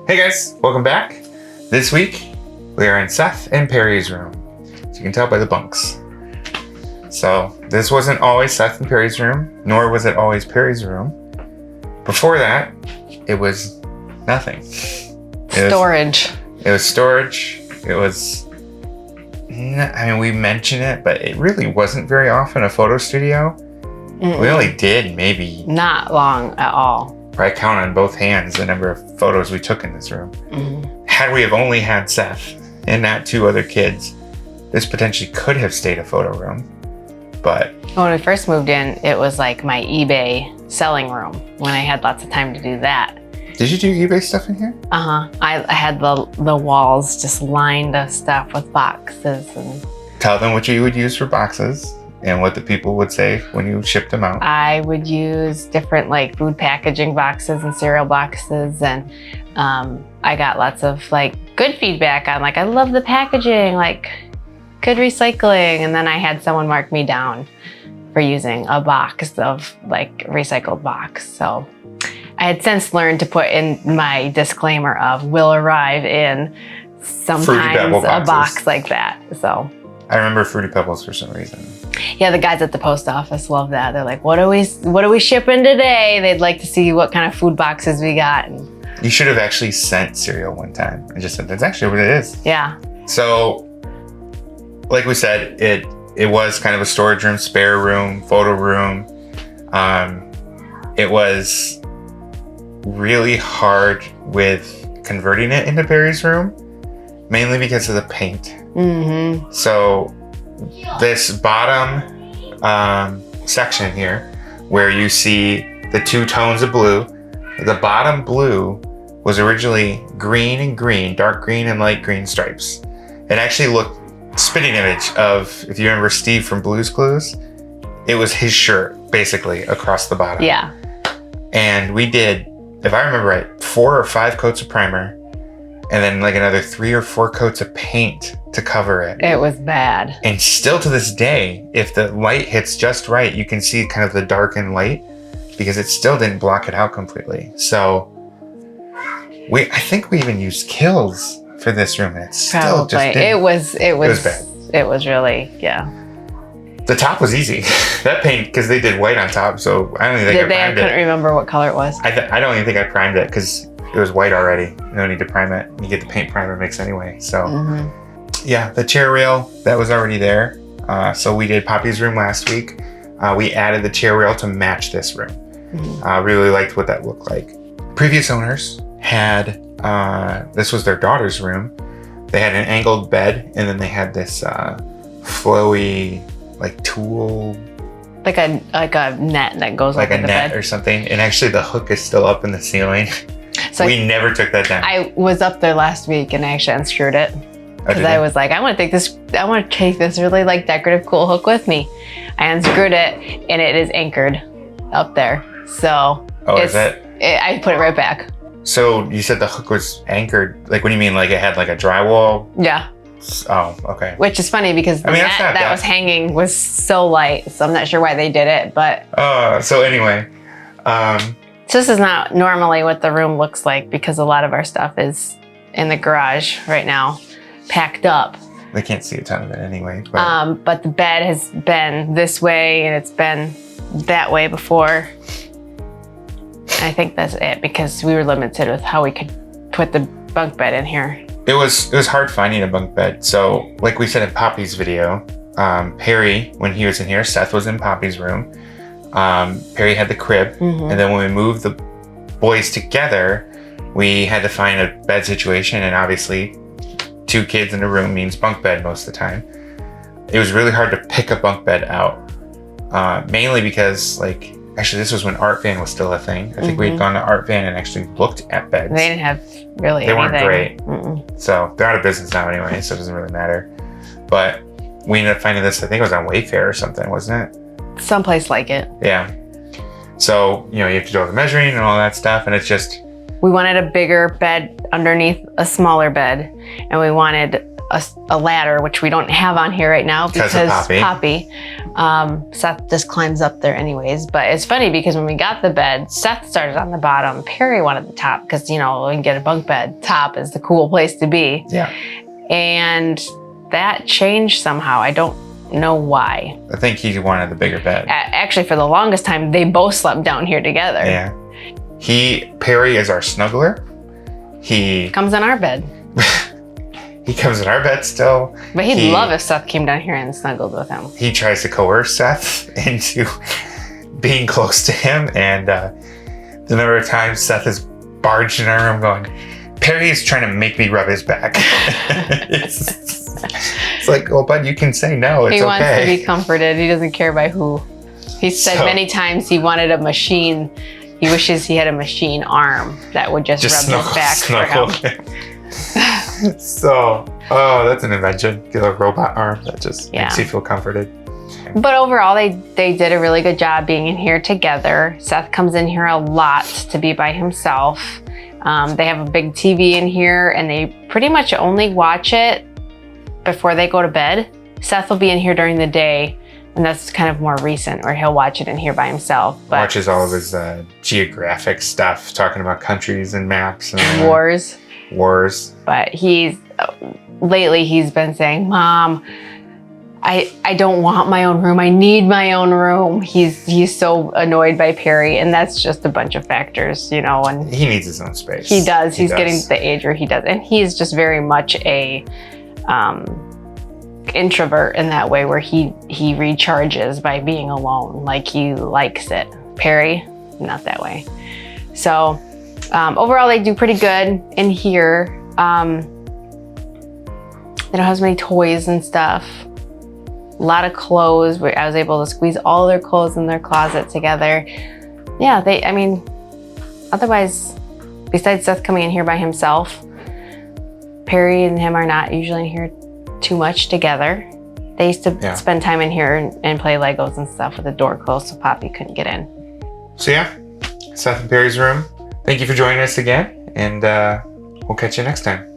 Hey guys, welcome back. This week, we are in Seth and Perry's room. As you can tell by the bunks. So, this wasn't always Seth and Perry's room, nor was it always Perry's room. Before that, it was nothing. Storage. It was storage. It was, we mention it, but it really wasn't very often a photo studio. Mm-mm. We only did maybe... Not long at all. I count on both hands the number of photos we took in this room. Mm-hmm. Had we have only had Seth and not two other kids, this potentially could have stayed a photo room. But when we first moved in, it was like my eBay selling room when I had lots of time to do that. Did you do eBay stuff in here? Uh-huh. I had the walls just lined of stuff with boxes. And tell them what you would use for boxes. And what the people would say when you shipped them out. I would use different like food packaging boxes and cereal boxes, and I got lots of like good feedback on like I love the packaging, like good recycling, and then I had someone mark me down for using a box of like recycled box. So I had since learned to put in my disclaimer of will arrive in sometimes a box like that. So I remember Fruity Pebbles for some reason. Yeah, the guys at the post office love that. They're like, what are we shipping today? They'd like to see what kind of food boxes we got. And you should have actually sent cereal one time. I just said, that's actually what it is. Yeah. So, like we said, it was kind of a storage room, spare room, photo room. It was really hard with converting it into Perry's room, mainly because of the paint. Mm-hmm. So this bottom section here, where you see the two tones of blue, the bottom blue was originally green and green, dark green and light green stripes. It actually looked spitting image of, if you remember Steve from Blue's Clues, it was his shirt basically across the bottom. Yeah. And we did, if I remember right, 4 or 5 coats of primer, and then like another 3 or 4 coats of paint to cover it. It was bad. And still to this day, if the light hits just right, you can see kind of the darkened light because it still didn't block it out completely. So I think we even used Kills for this room, and it still just didn't. It was bad. It was really, yeah. The top was easy. That paint, because they did white on top, so I don't even think I primed it. I couldn't remember what color it was. I don't even think I primed it because it was white already. No need to prime it. You get the paint primer mix anyway. So yeah, the chair rail, that was already there. So we did Poppy's room last week. We added the chair rail to match this room. Really liked what that looked like. Previous owners had, this was their daughter's room. They had an angled bed, and then they had this flowy, like tulle. Like a net that goes like over a the net bed. Or something. And actually the hook is still up in the ceiling. So we never took that down. I was up there last week and I actually unscrewed it. Because I was like, I want to take this really like decorative cool hook with me. I unscrewed it and it is anchored up there. So I put it right back. So you said the hook was anchored. Like, what do you mean? Like it had like a drywall? Yeah. Oh, okay. Which is funny because the net that was hanging was so light. So I'm not sure why they did it, but. So anyway. So this is not normally what the room looks like because a lot of our stuff is in the garage right now, packed up. They can't see a ton of it anyway. But the bed has been this way and it's been that way before. I think that's it because we were limited with how we could put the bunk bed in here. It was hard finding a bunk bed. So like we said in Poppy's video, Perry, when he was in here, Seth was in Poppy's room. Perry had the crib, and then when we moved the boys together, we had to find a bed situation, and obviously 2 kids in a room means bunk bed most of the time. It was really hard to pick a bunk bed out, mainly because actually this was when Art Van was still a thing. I think we had gone to Art Van and actually looked at beds. They didn't have really They anything. Weren't great. So they're out of business now anyway, so it doesn't really matter. But we ended up finding this, I think it was on Wayfair or something, wasn't it? Someplace like it. Yeah. So, you have to do all the measuring and all that stuff, and it's just... We wanted a bigger bed underneath a smaller bed, and we wanted a ladder, which we don't have on here right now because of Poppy. Seth just climbs up there anyways. But it's funny because when we got the bed, Seth started on the bottom. Perry wanted the top because, you know, we can get a bunk bed. Top is the cool place to be. Yeah. And that changed somehow. I don't know why. I think he wanted the bigger bed. Actually, for the longest time, they both slept down here together. Yeah. Perry is our snuggler. He comes in our bed. He comes in our bed still. But he'd love if Seth came down here and snuggled with him. He tries to coerce Seth into being close to him. And the number of times Seth is barged in our room going, Perry is trying to make me rub his back. It's like, well, bud, you can say no. It's okay. He wants to be comforted. He doesn't care by who. He said many times he wanted a machine. He wishes he had a machine arm that would just rub his back for him. So, that's an invention. Get a robot arm that just makes you feel comforted. But overall, they did a really good job being in here together. Seth comes in here a lot to be by himself. They have a big TV in here, and they pretty much only watch it before they go to bed. Seth will be in here during the day, and that's kind of more recent, where he'll watch it in here by himself. But watches all of his geographic stuff, talking about countries and maps and wars. But lately he's been saying, Mom, I don't want my own room. I need my own room. He's so annoyed by Perry, and that's just a bunch of factors, you know. And he needs his own space. He does. He's getting to the age where he does, and he's just very much a introvert in that way, where he recharges by being alone. Like, he likes it. Perry, not that way. So overall, they do pretty good in here. They don't have as many toys and stuff. A lot of clothes. I was able to squeeze all their clothes in their closet together. Yeah, otherwise, besides Seth coming in here by himself, Perry and him are not usually in here too much together. They used to spend time in here and play Legos and stuff with the door closed so Poppy couldn't get in. So yeah, Seth and Perry's room. Thank you for joining us again, and we'll catch you next time.